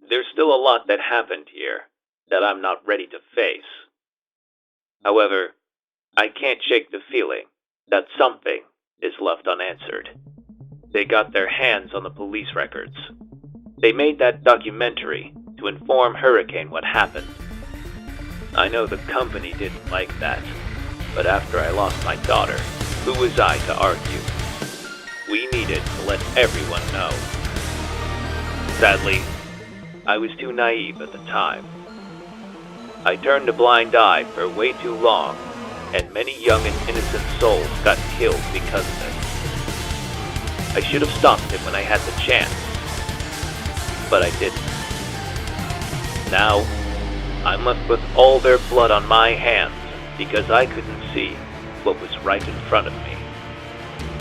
There's still a lot that happened here that I'm not ready to face. However, I can't shake the feeling that something is left unanswered. They got their hands on the police records. They made that documentary to inform Hurricane what happened. I know the company didn't like that, but after I lost my daughter, who was I to argue? We needed to let everyone know. Sadly, I was too naive at the time. I turned a blind eye for way too long, and many young and innocent souls got killed because of it. I should have stopped it when I had the chance, but I didn't. Now, I'm left with all their blood on my hands because I couldn't see what was right in front of me.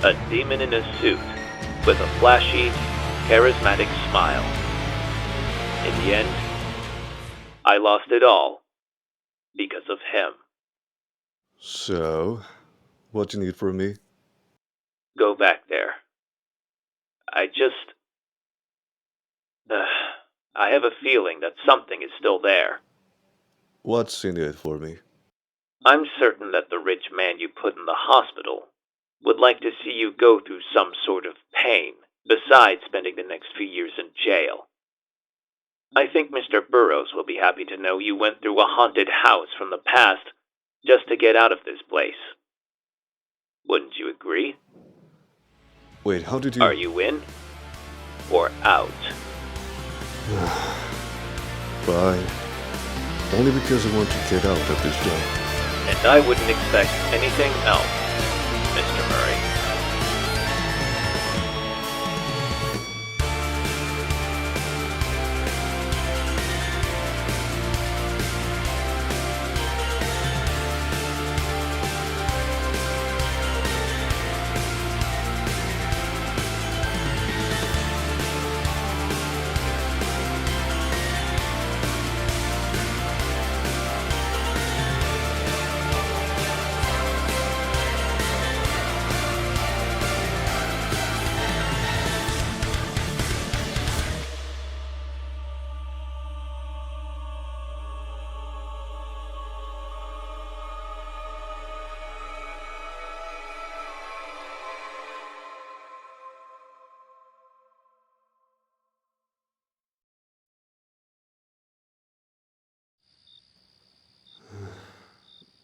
A demon in a suit with a flashy, charismatic smile. In the end, I lost it all because of him. So, what you need from me? Go back there. I just... I have a feeling that something is still there. What's in it for me? I'm certain that the rich man you put in the hospital would like to see you go through some sort of pain besides spending the next few years in jail. I think Mr. Burroughs will be happy to know you went through a haunted house from the past just to get out of this place. Wouldn't you agree? Wait, how did you... Are you in or out? Fine. Only because I want to get out of this job. And I wouldn't expect anything else, Mr. Murray.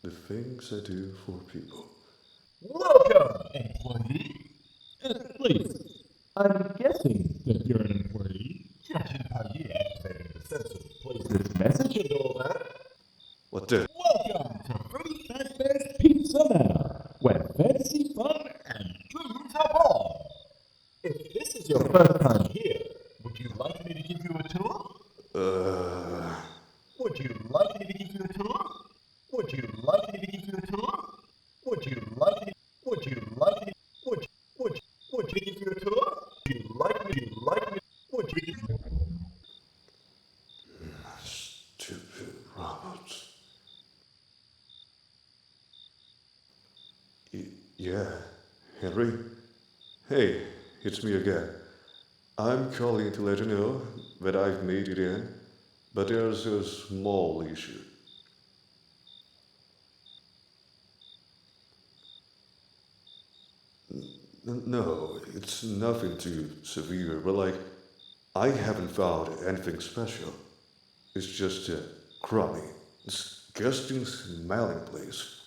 The things I do for people. Welcome, employee. Please, I'm guessing that you're an employee. Judging how you activated the sense of place's message and all that. What the... Welcome to Freddy Fazbear's Pizza Manor, where fantasy, fun, and dreams are born. If this is your first time here, would you like me to give you a tour? Would you like me to give you a tour? Would you like me to give you a tour? Would you like me? Would you like me? Would you give you a tour? Would you like me? Would you give you? Stupid robots. Yeah, Henry? Hey, it's me again. I'm calling to let you know that I've made it in, but there's a small issue. No, it's nothing too severe, but like, I haven't found anything special. It's just a crummy, disgusting smelling place.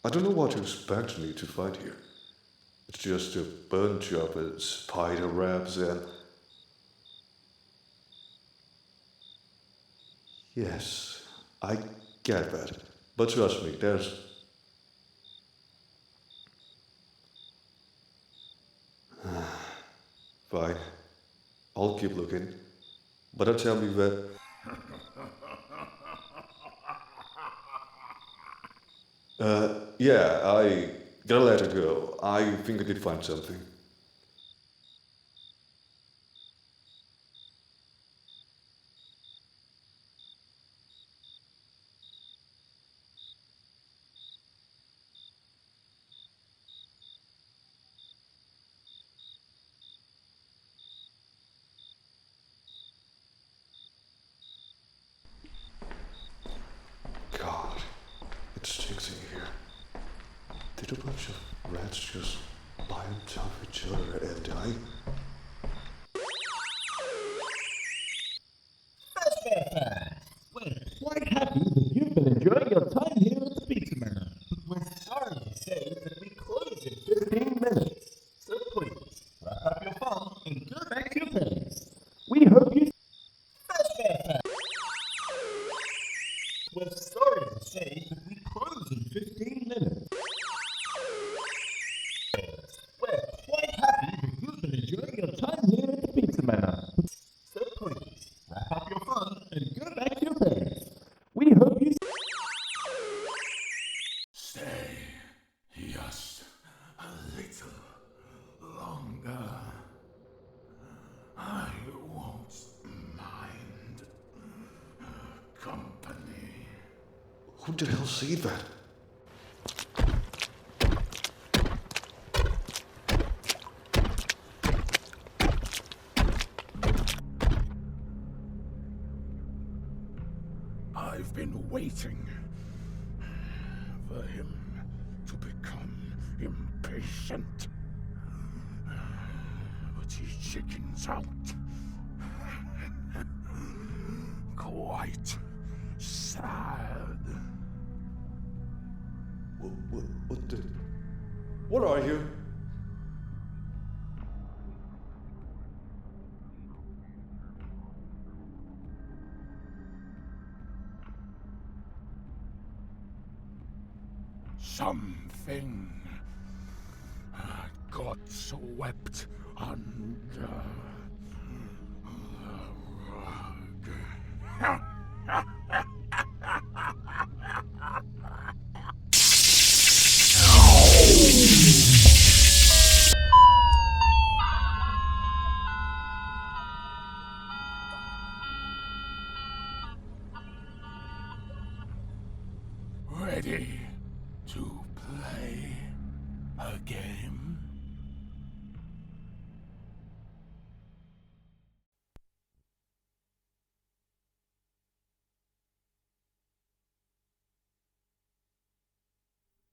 I don't know what you expect me to find here. It's just a bunch of spider webs and... Yes, I get that. But trust me, there's... Fine. I'll keep looking. But don't tell me that... Yeah, I gotta let it go. I think I did find something. Did a bunch of rats just bite on top of each other and die? Fazbear! We're quite happy that you've been enjoying your time here at the Pizza Manor. But we're sorry to say that we close in 15 minutes. So please, wrap up your fun and go back to your parents. We hope you... Fazbear! We're sorry to say that we close in 15 minutes. We're quite happy that you've been enjoying your time here at the Pizza Manor. So please, wrap up your fun and go back to your parents. We hope you... Stay just a little longer. I won't mind company. Who the hell said that? I've been waiting for him to become impatient. But he chickens out. Quite sad. What the... What are you? Something got swept under the rug. Ready to play a game?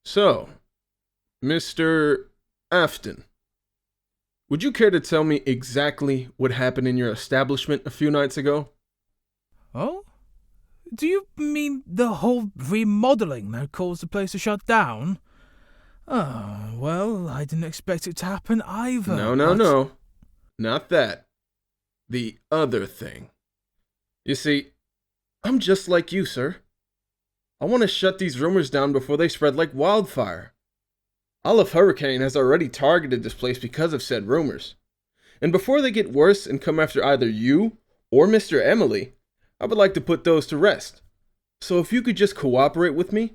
So, Mr. Afton, would you care to tell me exactly what happened in your establishment a few nights ago? Oh? Do you mean the whole remodeling that caused the place to shut down? Oh, well, I didn't expect it to happen either. No. Not that. The other thing. You see, I'm just like you, sir. I want to shut these rumors down before they spread like wildfire. Olive Hurricane has already targeted this place because of said rumors. And before they get worse and come after either you or Mr. Emily, I would like to put those to rest. So if you could just cooperate with me,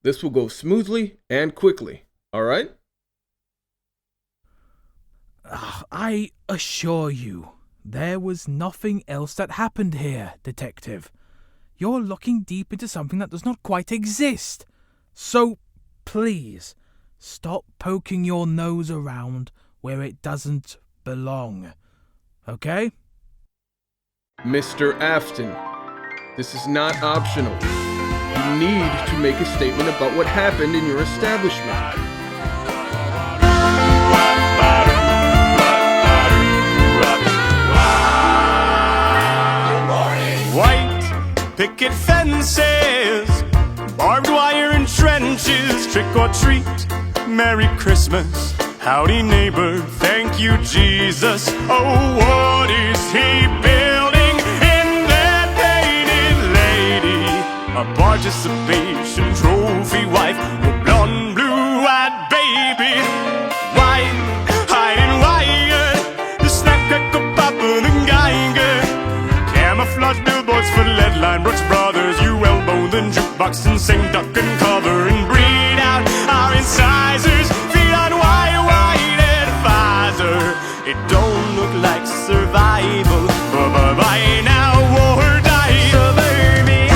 this will go smoothly and quickly, alright? I assure you, there was nothing else that happened here, Detective. You're looking deep into something that does not quite exist. So, please, stop poking your nose around where it doesn't belong. Okay? Mr. Afton, this is not optional. You need to make a statement about what happened in your establishment. White picket fences, barbed wire and trenches, trick or treat, Merry Christmas, howdy neighbor, thank you Jesus. Oh, what is he building in that painted lady? A participation trophy wife, a blonde, blue-eyed baby. White, hiding wire, the snap, crackle, popper, the Geiger. Camouflage billboards for lead line, Brooks Brothers, you elbow the jukebox and sing duck and cover and breed out our incisors. Feet on wire, white advisor. It don't look like survival, but by now war died. So baby,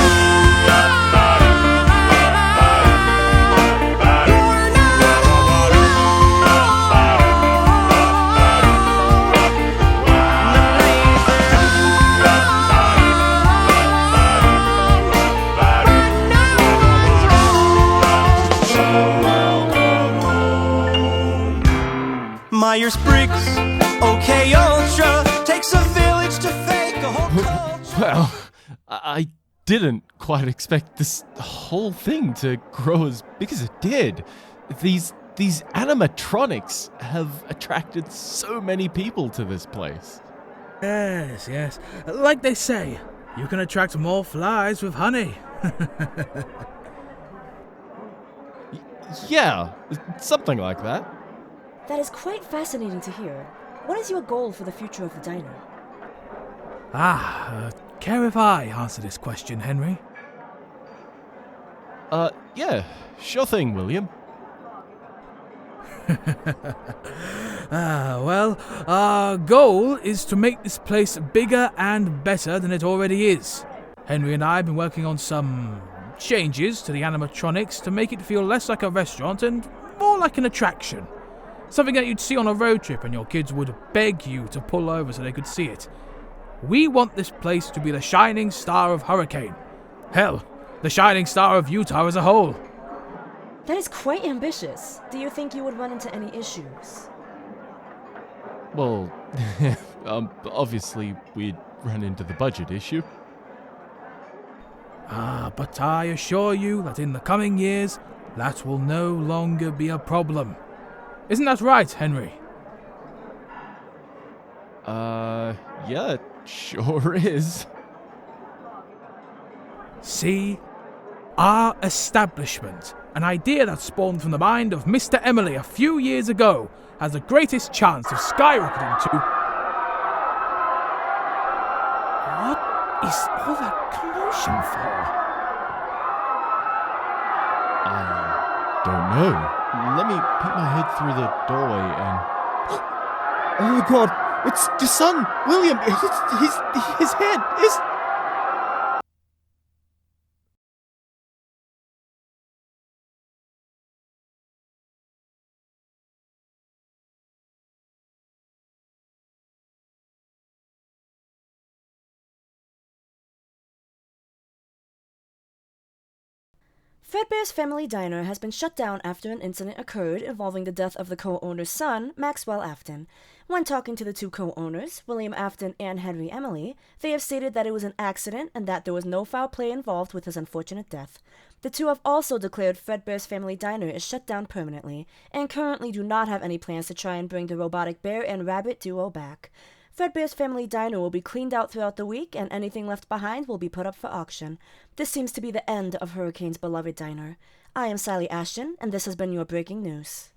Myers-Briggs, OK Ultra, takes a village to fake a whole culture. Well, I didn't quite expect this whole thing to grow as big as it did. These animatronics have attracted so many people to this place. Yes, yes. Like they say, you can attract more flies with honey. Yeah, something like that. That is quite fascinating to hear. What is your goal for the future of the diner? Care if I answer this question, Henry? Yeah, sure thing, William. Well, our goal is to make this place bigger and better than it already is. Henry and I have been working on some changes to the animatronics to make it feel less like a restaurant and more like an attraction. Something that you'd see on a road trip and your kids would beg you to pull over so they could see it. We want this place to be the shining star of Hurricane. Hell, the shining star of Utah as a whole. That is quite ambitious. Do you think you would run into any issues? Well, obviously we'd run into the budget issue. But I assure you that in the coming years, that will no longer be a problem. Isn't that right, Henry? Yeah, it sure is. See? Our establishment, an idea that spawned from the mind of Mr. Emily a few years ago, has the greatest chance of skyrocketing to... What is all that commotion for? I don't know. Let me peek my head through the doorway and... Oh my god! It's your son! William! His head is... Fredbear's Family Diner has been shut down after an incident occurred involving the death of the co-owner's son, Maxwell Afton. When talking to the two co-owners, William Afton and Henry Emily, they have stated that it was an accident and that there was no foul play involved with his unfortunate death. The two have also declared Fredbear's Family Diner is shut down permanently, and currently do not have any plans to try and bring the robotic bear and rabbit duo back. Fredbear's Family Diner will be cleaned out throughout the week, and anything left behind will be put up for auction. This seems to be the end of Hurricane's beloved diner. I am Sally Ashton, and this has been your breaking news.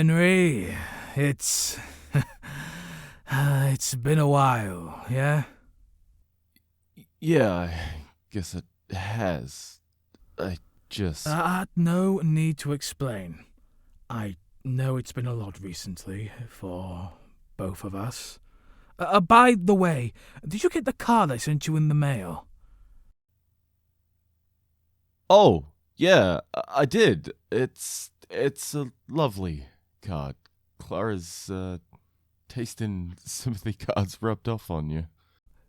Henry, it's... it's been a while, yeah? Yeah, I guess it has. I just... No need to explain. I know it's been a lot recently for both of us. By the way, did you get the card I sent you in the mail? Oh, yeah, I did. It's a lovely card. Clara's, tasting sympathy cards rubbed off on you.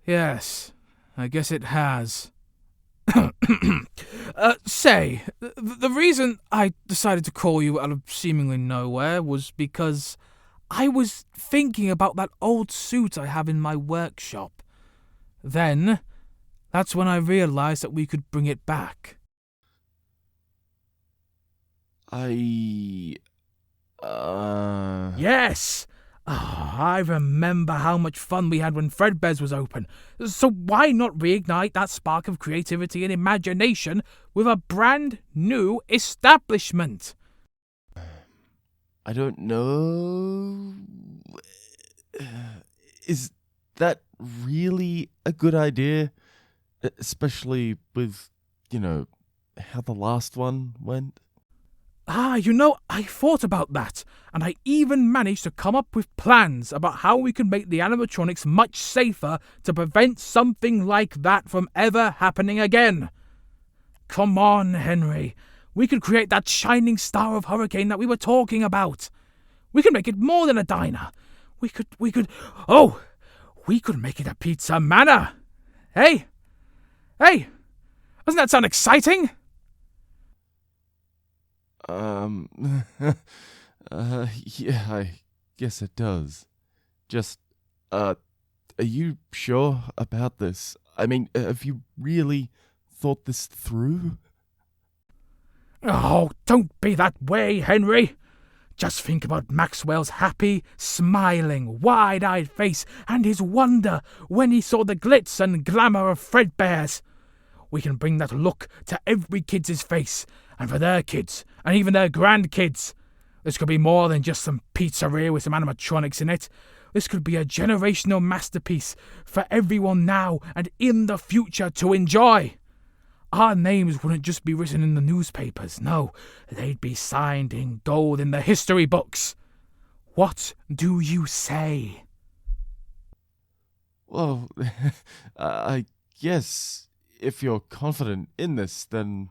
Yes, I guess it has. Say, the reason I decided to call you out of seemingly nowhere was because I was thinking about that old suit I have in my workshop. Then, that's when I realized that we could bring it back. Yes! Oh, I remember how much fun we had when Fredbear's was open. So why not reignite that spark of creativity and imagination with a brand new establishment? I don't know. Is that really a good idea? Especially with, how the last one went? I thought about that, and I even managed to come up with plans about how we could make the animatronics much safer to prevent something like that from ever happening again. Come on, Henry. We could create that shining star of hurricane that we were talking about. We could make it more than a diner. We could make it a pizza manor. Hey, doesn't that sound exciting? Yeah, I guess it does. Just, are you sure about this? I mean, have you really thought this through? Oh, don't be that way, Henry. Just think about Maxwell's happy, smiling, wide-eyed face and his wonder when he saw the glitz and glamour of Fredbear's. We can bring that look to every kid's face, and for their kids, and even their grandkids. This could be more than just some pizzeria with some animatronics in it. This could be a generational masterpiece for everyone now and in the future to enjoy. Our names wouldn't just be written in the newspapers, no, they'd be signed in gold in the history books. What do you say? Well, I guess if you're confident in this, then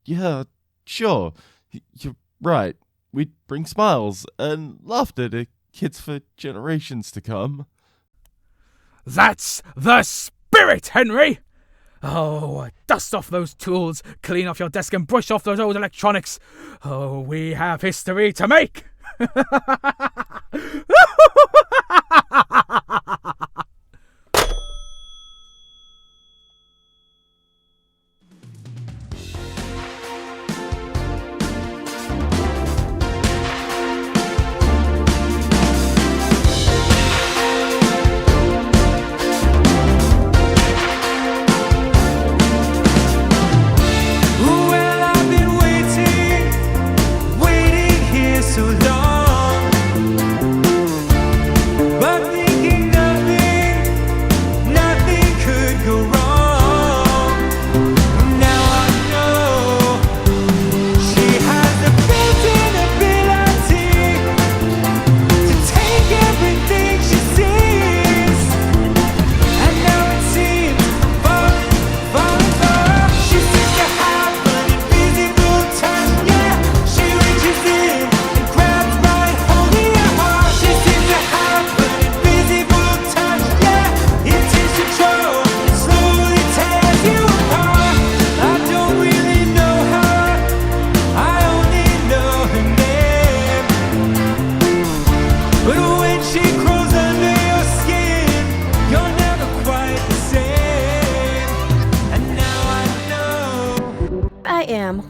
yeah, sure. You're right. We'd bring smiles and laughter to kids for generations to come. That's the spirit, Henry! Oh, dust off those tools, clean off your desk and brush off those old electronics. Oh, we have history to make!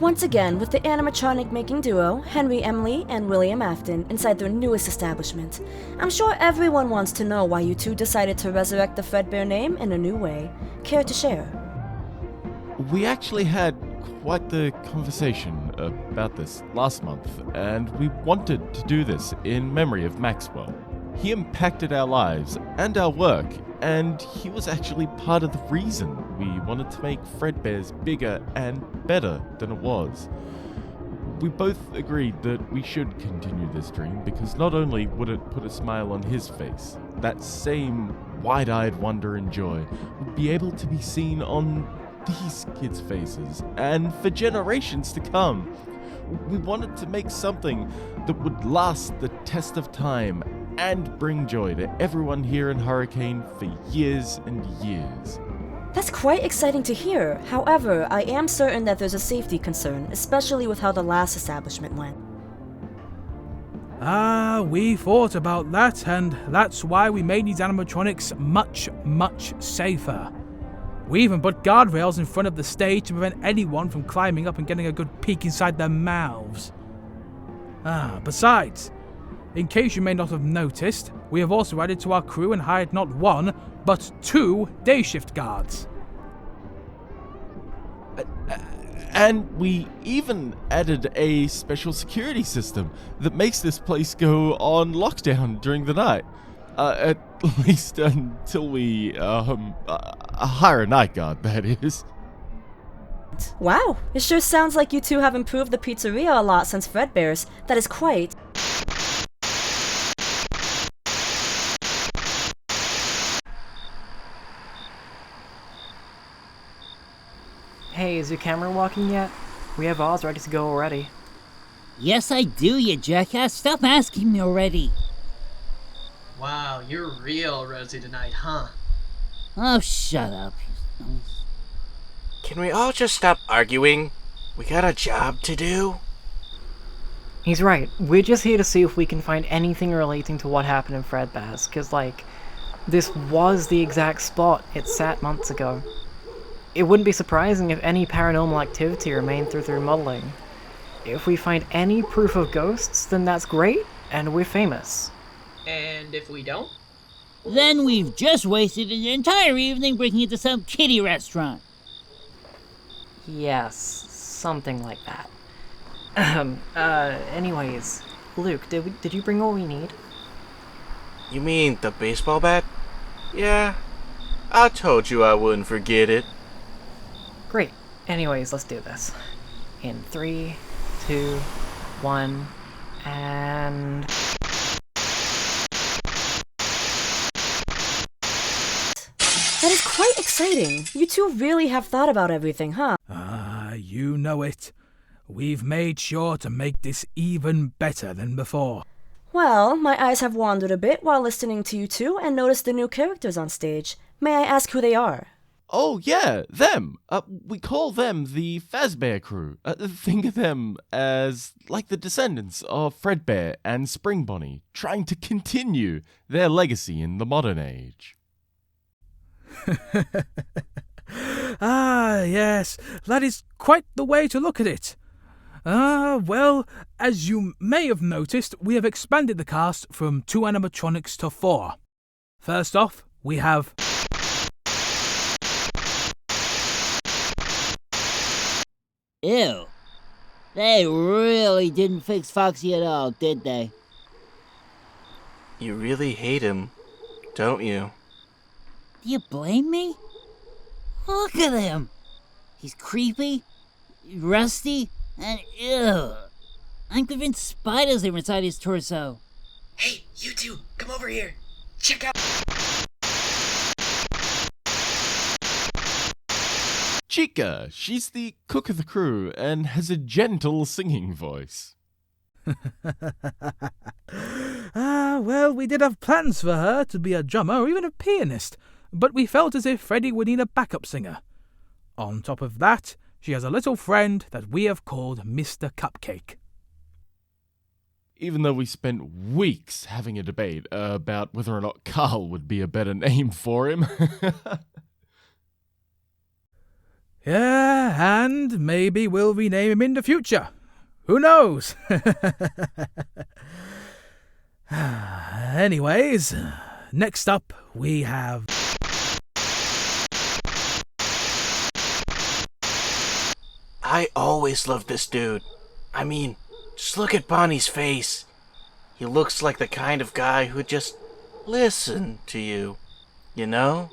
Once again with the animatronic making duo, Henry Emily and William Afton, inside their newest establishment. I'm sure everyone wants to know why you two decided to resurrect the Fredbear name in a new way. Care to share? We actually had quite the conversation about this last month, and we wanted to do this in memory of Maxwell. He impacted our lives and our work, and he was actually part of the reason we wanted to make Fredbear's bigger and better than it was. We both agreed that we should continue this dream because not only would it put a smile on his face, that same wide-eyed wonder and joy would be able to be seen on these kids' faces and for generations to come. We wanted to make something that would last the test of time and bring joy to everyone here in Hurricane for years and years. That's quite exciting to hear. However, I am certain that there's a safety concern, especially with how the last establishment went. We thought about that, and that's why we made these animatronics much, much safer. We even put guardrails in front of the stage to prevent anyone from climbing up and getting a good peek inside their mouths. Besides, in case you may not have noticed, we have also added to our crew and hired not one, but 2 day shift guards. And we even added a special security system that makes this place go on lockdown during the night. At least until we hire a night guard, that is. Wow, it sure sounds like you two have improved the pizzeria a lot since Fredbear's. That is quite... Hey, is your camera walking yet? We have ours ready to go already. Yes, I do, you jackass. Stop asking me already. Wow, you're real rosy tonight, huh? Oh, shut up. Can we all just stop arguing? We got a job to do. He's right. We're just here to see if we can find anything relating to what happened in Fredbear's, because, this was the exact spot it sat months ago. It wouldn't be surprising if any paranormal activity remained through the remodeling. If we find any proof of ghosts, then that's great, and we're famous. And if we don't? Then we've just wasted an entire evening breaking into some kiddie restaurant. Yes, something like that. Anyways, Luke, did you bring all we need? You mean the baseball bat? Yeah, I told you I wouldn't forget it. Great. Anyways, let's do this. In 3, 2, 1, and... That is quite exciting. You two really have thought about everything, huh? You know it. We've made sure to make this even better than before. Well, my eyes have wandered a bit while listening to you two and noticed the new characters on stage. May I ask who they are? Oh, yeah, them. We call them the Fazbear crew. Think of them as like the descendants of Fredbear and Spring Bonnie, trying to continue their legacy in the modern age. Yes, that is quite the way to look at it. Well, as you may have noticed, we have expanded the cast from 2 animatronics to 4. First off, we have... Ew. They really didn't fix Foxy at all, did they? You really hate him, don't you? Do you blame me? Look at him. He's creepy, rusty, and ew. I'm convinced spiders are inside his torso. Hey, you two, come over here. Check out... Chica, she's the cook of the crew and has a gentle singing voice. Well, we did have plans for her to be a drummer or even a pianist, but we felt as if Freddy would need a backup singer. On top of that, she has a little friend that we have called Mr. Cupcake. Even though we spent weeks having a debate about whether or not Carl would be a better name for him. Yeah, and maybe we'll rename him in the future. Who knows? Anyways, next up we have... I always loved this dude. I mean, just look at Bonnie's face. He looks like the kind of guy who'd just listen to you. You know?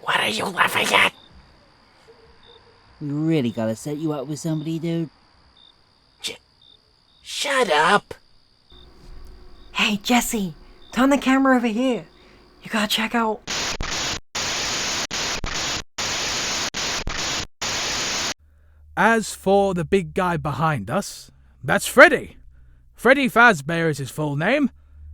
What are you laughing at? We really gotta set you up with somebody, dude. Shut up! Hey, Jesse, turn the camera over here. You gotta check out... As for the big guy behind us, that's Freddy. Freddy Fazbear is his full name.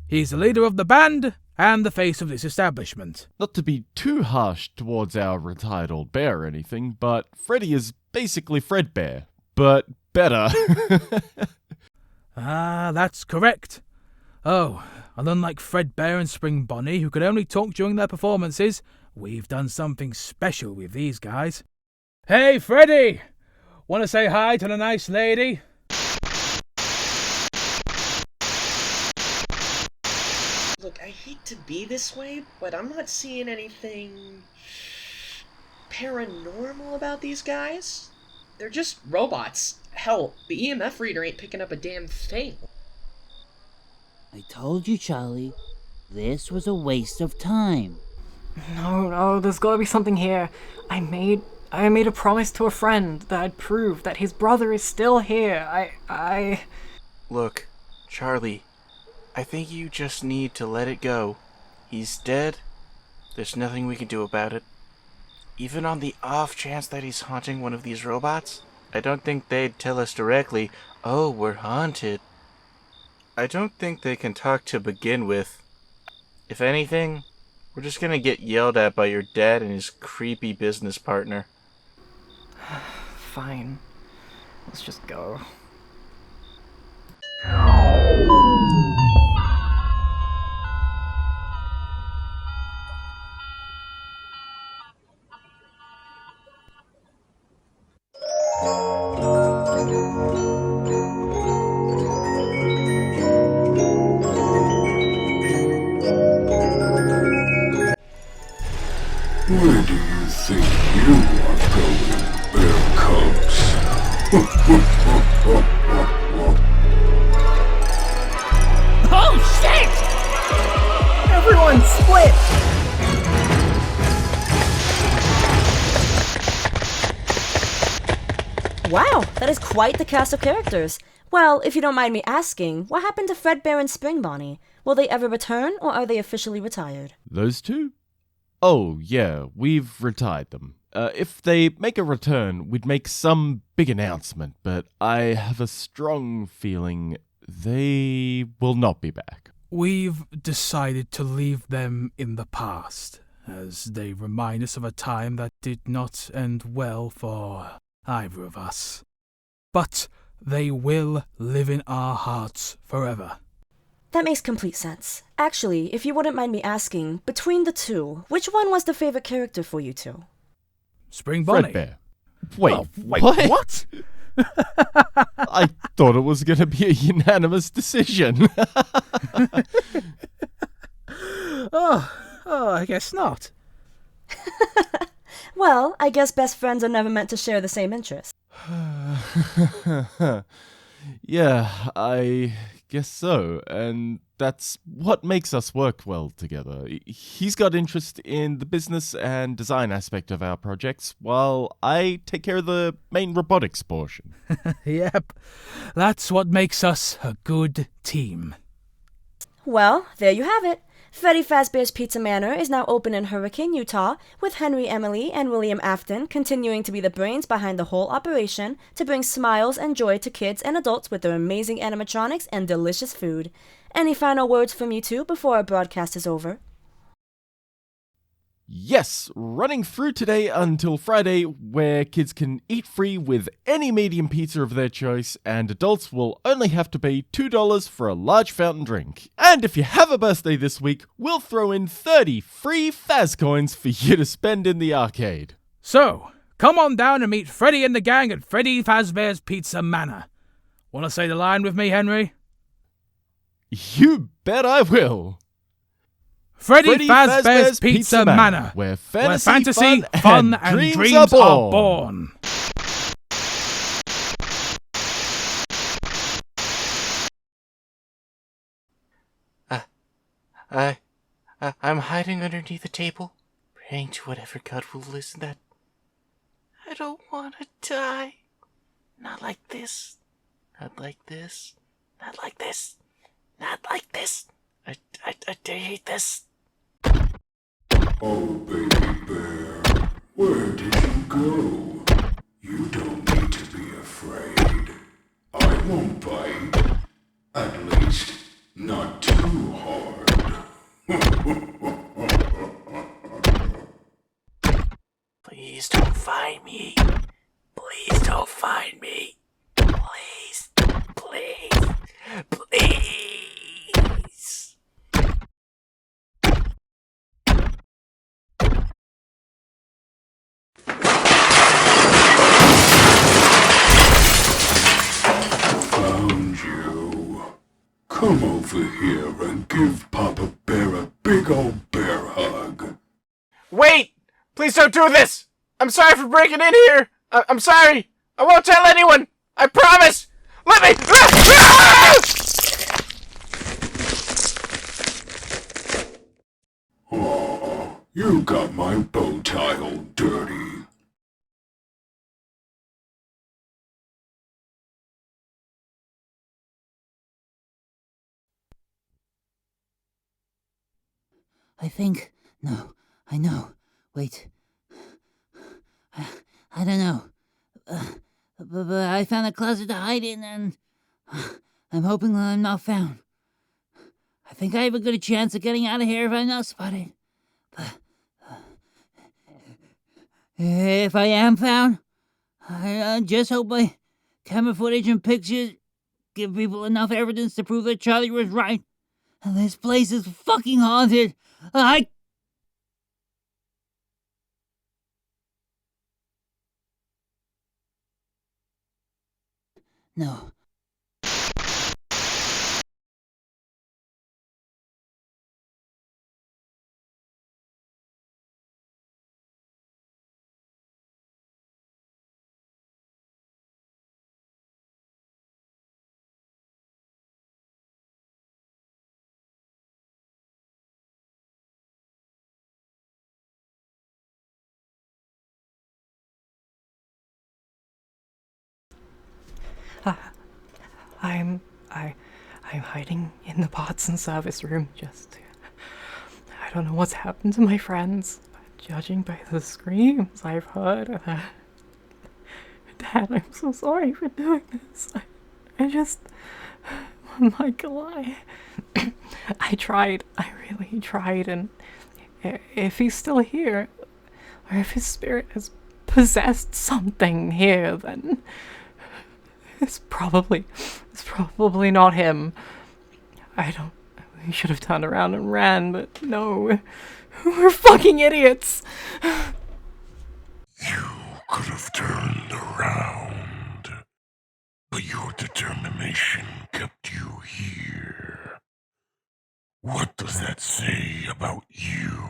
He's the leader of the band and the face of this establishment. Not to be too harsh towards our retired old bear or anything, but Freddy is basically Fredbear, but better. That's correct. Oh, and unlike Fredbear and Spring Bonnie, who could only talk during their performances, we've done something special with these guys. Hey, Freddy! Want to say hi to the nice lady? Look, I hate to be this way, but I'm not seeing anything paranormal about these guys. They're just robots. Hell, the EMF reader ain't picking up a damn thing. I told you, Charlie. This was a waste of time. No, there's gotta be something here. I made a promise to a friend that I'd prove that his brother is still here. Look, Charlie, I think you just need to let it go. He's dead. There's nothing we can do about it. Even on the off chance that he's haunting one of these robots, I don't think they'd tell us directly, "Oh, we're haunted." I don't think they can talk to begin with. If anything, we're just gonna get yelled at by your dad and his creepy business partner. Fine. Let's just go. Where do you think you are going, bear cubs? Oh, shit! Everyone split! Wow, that is quite the cast of characters. Well, if you don't mind me asking, what happened to Fredbear and Spring Bonnie? Will they ever return, or are they officially retired? Those two? Oh, yeah, we've retired them. If they make a return, we'd make some big announcement, but I have a strong feeling they will not be back. We've decided to leave them in the past, as they remind us of a time that did not end well for either of us. But they will live in our hearts forever. That makes complete sense. Actually, if you wouldn't mind me asking, between the two, which one was the favorite character for you two? Spring Bonnie. Fredbear. Wait, wait, what? I thought it was going to be a unanimous decision. I guess not. Well, I guess best friends are never meant to share the same interests. Yeah, I guess so, and that's what makes us work well together. He's got interest in the business and design aspect of our projects, while I take care of the main robotics portion. Yep, that's what makes us a good team. Well, there you have it. Freddy Fazbear's Pizza Manor is now open in Hurricane, Utah, with Henry Emily and William Afton continuing to be the brains behind the whole operation to bring smiles and joy to kids and adults with their amazing animatronics and delicious food. Any final words from you two before our broadcast is over? Yes, running through today until Friday, where kids can eat free with any medium pizza of their choice, and adults will only have to pay $2 for a large fountain drink. And if you have a birthday this week, we'll throw in 30 free Faz coins for you to spend in the arcade. So, come on down and meet Freddy and the gang at Freddy Fazbear's Pizza Manor. Want to say the line with me, Henry? You bet I will. Freddy Fazbear's Pizza Manor, where fantasy, fun, and dreams are born. I'm hiding underneath the table, praying to whatever God will listen that I don't want to die. Not like this. Not like this. Not like this. Not like this. I hate this. Oh, baby bear, where did you go? You don't need to be afraid. I won't bite. At least, not too hard. Please don't find me. Please don't find me. Please. Please. Please. Found you. Come over here and give Papa Bear a big old bear hug. Wait! Please don't do this! I'm sorry for breaking in here! I'm sorry! I won't tell anyone! I promise! Let me... Aw, you got my bow tie all dirty. I think... No, I know. Wait. I don't know. But I found a closet to hide in, and I'm hoping that I'm not found. I think I have a good chance of getting out of here if I'm not spotted. But if I am found, I just hope my camera footage and pictures give people enough evidence to prove that Charlie was right. And this place is fucking haunted. No. I'm hiding in the pots and service room. I don't know what's happened to my friends, but judging by the screams I've heard, Dad, I'm so sorry for doing this. Michael, I tried. I really tried, and if he's still here, or if his spirit has possessed something here, then it's probably not him. We should have turned around and ran, but no. We're fucking idiots. You could have turned around, but your determination kept you here. What does that say about you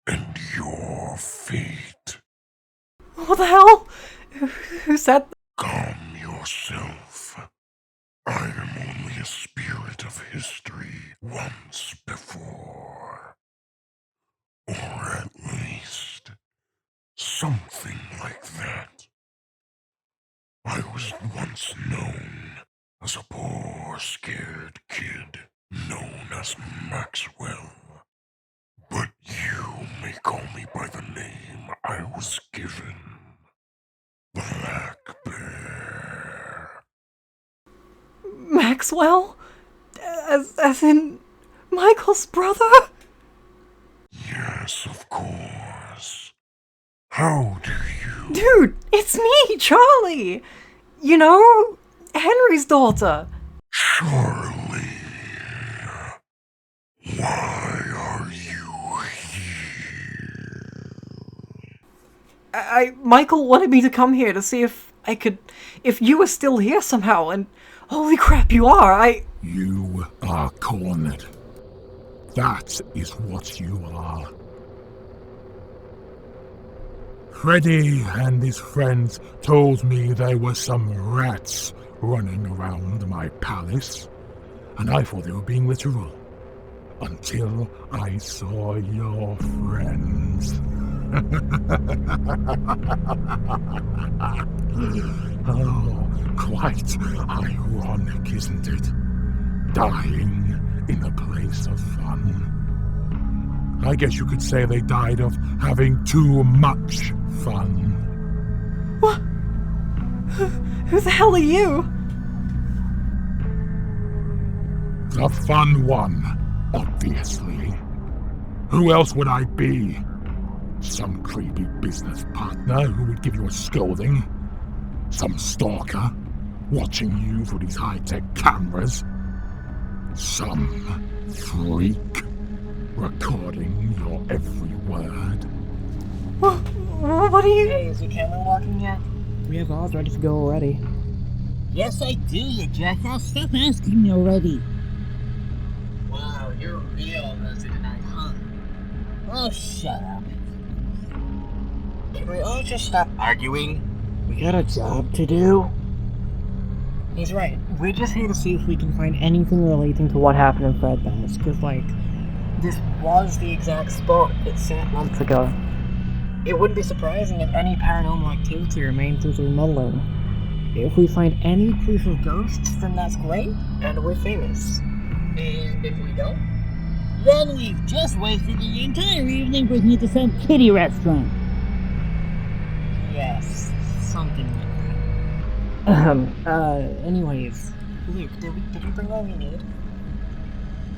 and your fate? What the hell? Who said that? Calm yourself. I am only a spirit of history once before. Or at least something like that. I was once known as a poor, scared kid known as Maxwell. But you may call me by the name I was given. Black Bear. Maxwell? As in Michael's brother? Yes, of course. How do you... Dude, it's me, Charlie! You know, Henry's daughter. Charlie. Why are you here? Michael wanted me to come here to see if you were still here somehow, and holy crap, you are. You are cornered. That is what you are. Freddy and his friends told me there were some rats running around my palace, and I thought they were being literal. Until I saw your friends. Oh, quite ironic, isn't it? Dying in a place of fun. I guess you could say they died of having too much fun. What? Who the hell are you? The fun one, obviously. Who else would I be? Some creepy business partner who would give you a scolding? Some stalker watching you through these high-tech cameras? Some freak recording your every word? What are you... Hey, is your camera working yet? We have ours ready to go already. Yes, I do, you jackass. Stop asking me already. Wow, you're real, Resident, huh? Oh, shut up. Can we all just stop arguing? We got a job to do. He's right. We're just here to see if we can find anything relating to what happened in Fredbear's, because, like, this was the exact spot it sat months ago. It wouldn't be surprising if any paranormal activity remained through the remodeling. If we find any proof of ghosts, then that's great, and we're famous. And if we don't? Then we've just wasted the entire evening breaking into some kiddie restaurant. Yes, something like that. Anyways. Luke, did you bring all you need?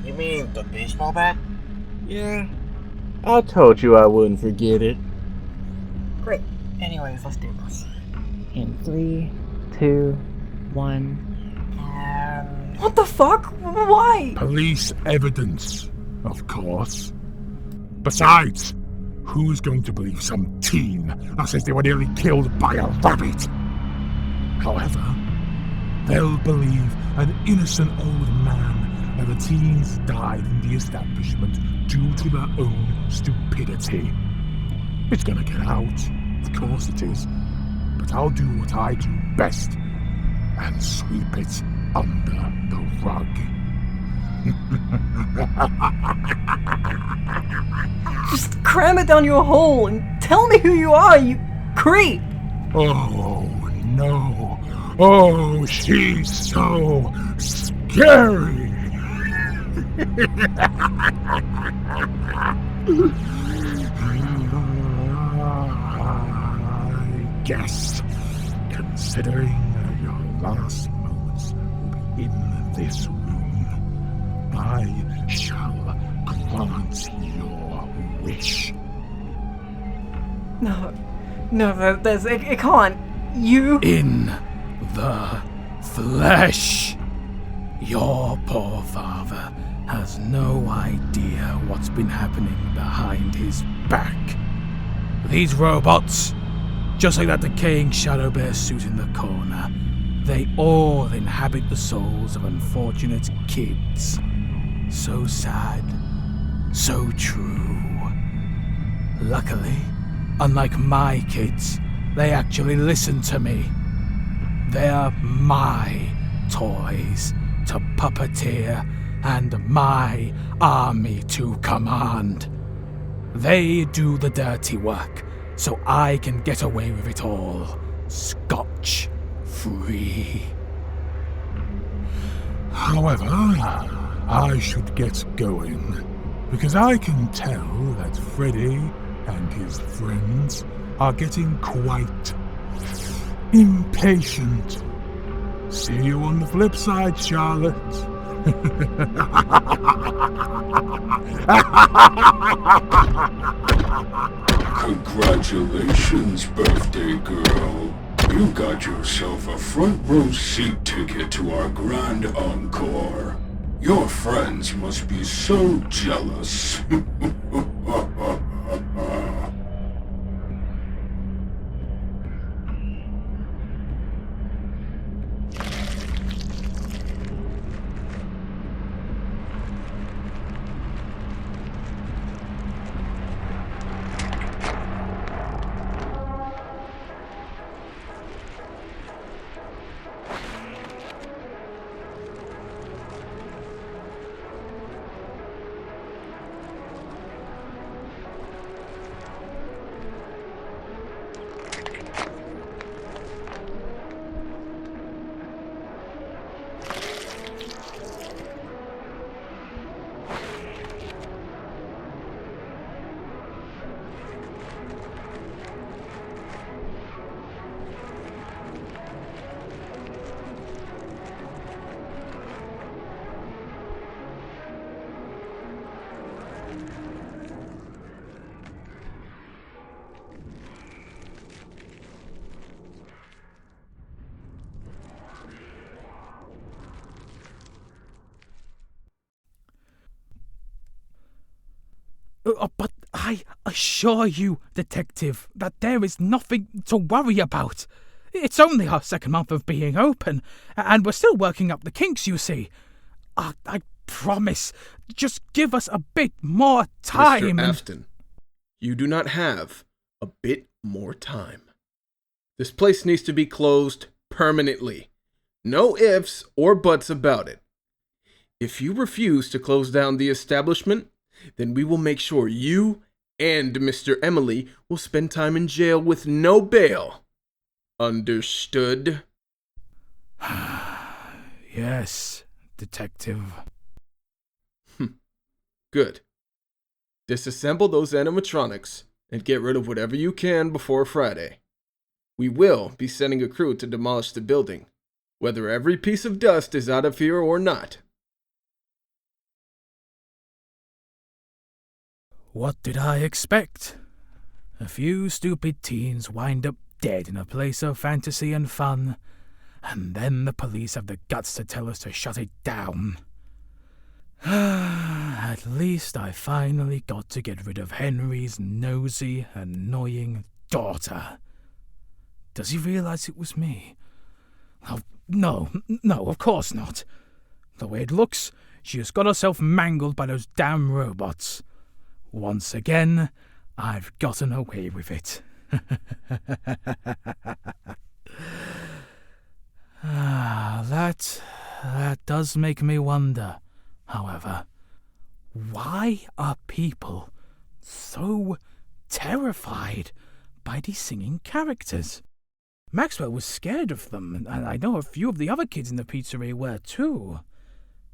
You mean the baseball bat? Yeah. I told you I wouldn't forget it. Great. Anyways, let's do this. In 3, 2, 1... What the fuck? Why? Police evidence, of course. Besides, who's going to believe some teen that says they were nearly killed by a rabbit? However, they'll believe an innocent old man that the teens died in the establishment due to their own stupidity. It's gonna get out, of course it is, but I'll do what I do best and sweep it under the rug. Just cram it down your hole and tell me who you are, you creep! Oh, no. Oh, she's so scary. I guess, considering your last moments will be in this room, I shall grant your wish. No, it can't. You... In the flesh. Your poor father has no idea what's been happening behind his back. These robots, just like that decaying Shadow Bear suit in the corner, they all inhabit the souls of unfortunate kids. So sad, so true. Luckily, unlike my kids, they actually listen to me. They're my toys to puppeteer and my army to command. They do the dirty work so I can get away with it all, scotch-free. However, I should get going, because I can tell that Freddy and his friends are getting quite impatient. See you on the flip side, Charlotte. Congratulations, birthday girl. You got yourself a front row seat ticket to our grand encore. Your friends must be so jealous. But I assure you, Detective, that there is nothing to worry about. It's only our second month of being open, and we're still working up the kinks, you see. I promise, just give us a bit more time. Mr. Afton, you do not have a bit more time. This place needs to be closed permanently. No ifs or buts about it. If you refuse to close down the establishment, then we will make sure you and Mr. Emily will spend time in jail with no bail. Understood? Yes, Detective. Good. Disassemble those animatronics and get rid of whatever you can before Friday. We will be sending a crew to demolish the building, whether every piece of dust is out of here or not. What did I expect? A few stupid teens wind up dead in a place of fantasy and fun, and then the police have the guts to tell us to shut it down. At least I finally got to get rid of Henry's nosy, annoying daughter. Does he realize it was me? Oh, no, of course not. The way it looks, she has got herself mangled by those damn robots. Once again, I've gotten away with it. That does make me wonder, however. Why are people so terrified by these singing characters? Maxwell was scared of them, and I know a few of the other kids in the pizzeria were too.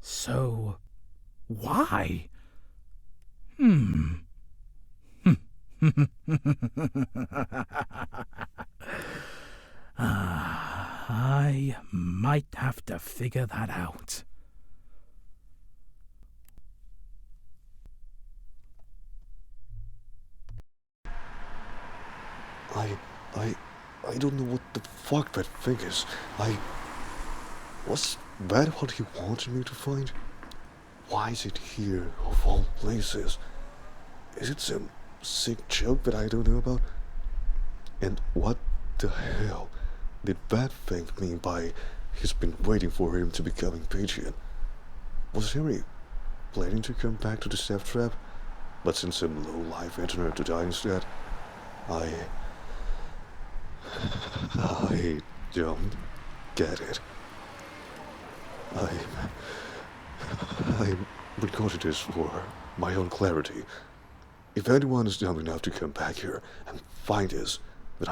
So, why? I might have to figure that out. I don't know what the fuck that thing is. Was that what he wanted me to find? Why is it here, of all places? Is it some sick joke that I don't know about? And what the hell did that thing mean by he's been waiting for him to become impatient? Was Harry planning to come back to the Step Trap, but send some low-life veteran to die instead? I don't get it. I'm recording this for my own clarity. If anyone is dumb enough to come back here and find us, then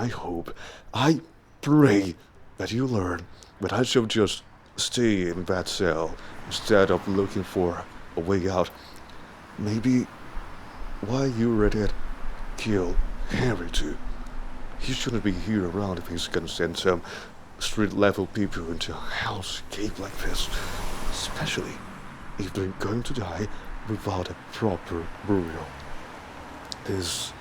I pray that you learn that I shall just stay in that cell instead of looking for a way out. Maybe why you redhead kill Harry too. He shouldn't be here around if he's gonna send some street-level people into a hellscape like this. Especially if they're going to die without a proper burial. If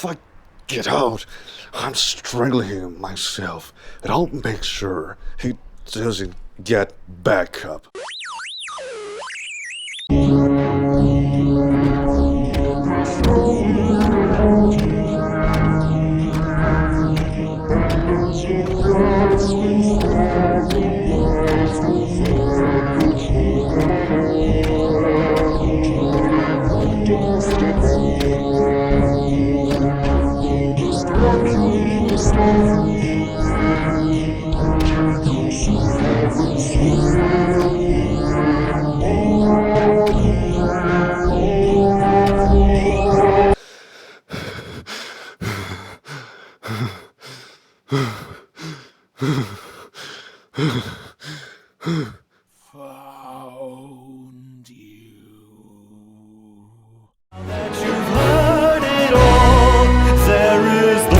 I get out, I'm strangling him myself, and I'll make sure he doesn't get back up. Found you. That you've heard it all, there is the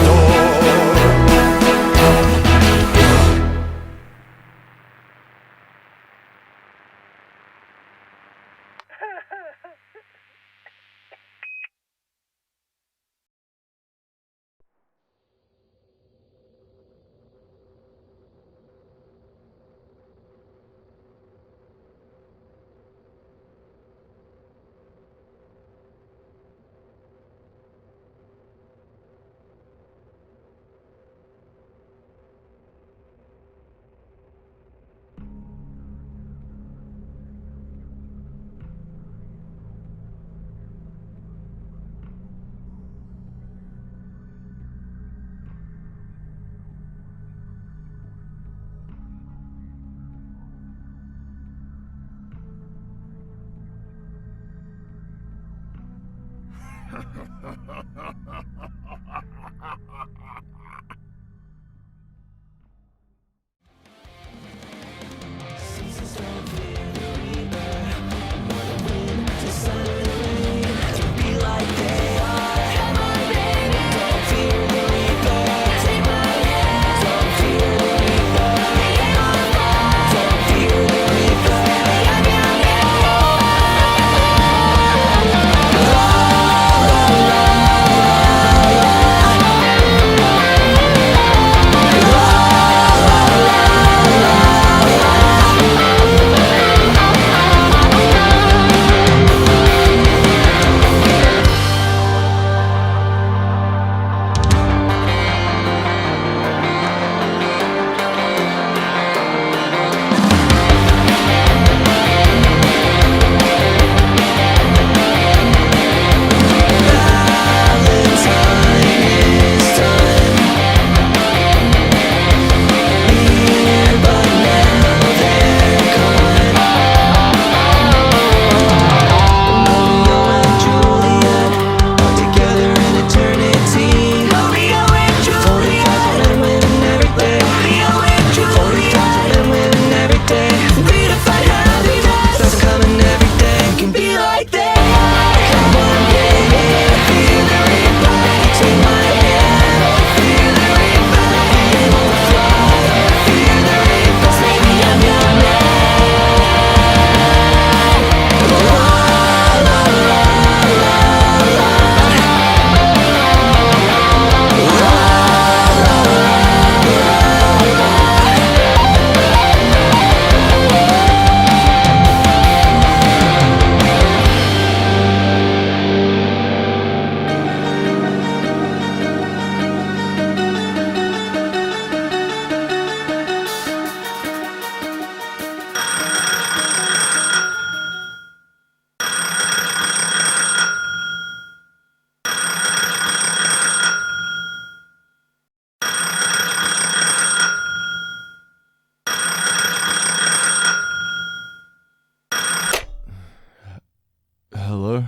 Hello?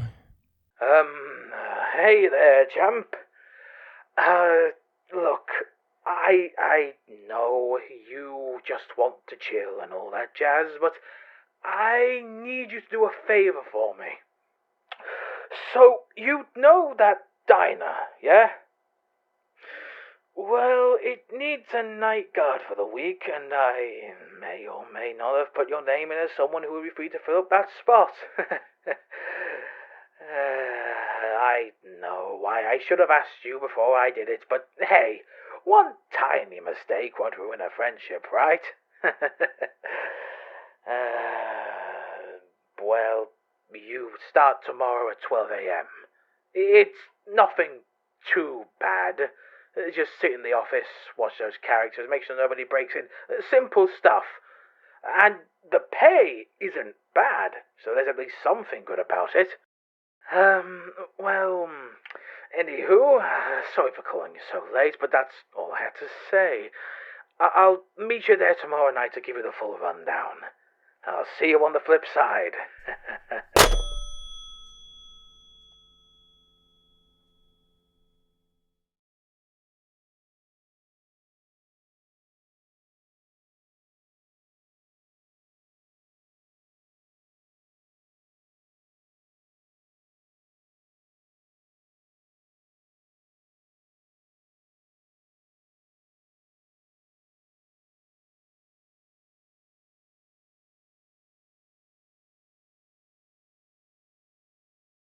Hey there, champ. Look, I know you just want to chill and all that jazz, but I need you to do a favor for me. So, you know that diner, yeah? Well, it needs a night guard for the week, and I may or may not have put your name in as someone who would be free to fill up that spot. I know I should have asked you before I did it, but hey, one tiny mistake won't ruin a friendship, right? Well, you start tomorrow at 12 a.m. It's nothing too bad. Just sit in the office, watch those characters, make sure nobody breaks in. Simple stuff. And the pay isn't bad, so there's at least something good about it. Well, anywho, sorry for calling you so late, but that's all I had to say. I'll meet you there tomorrow night to give you the full rundown. I'll see you on the flip side.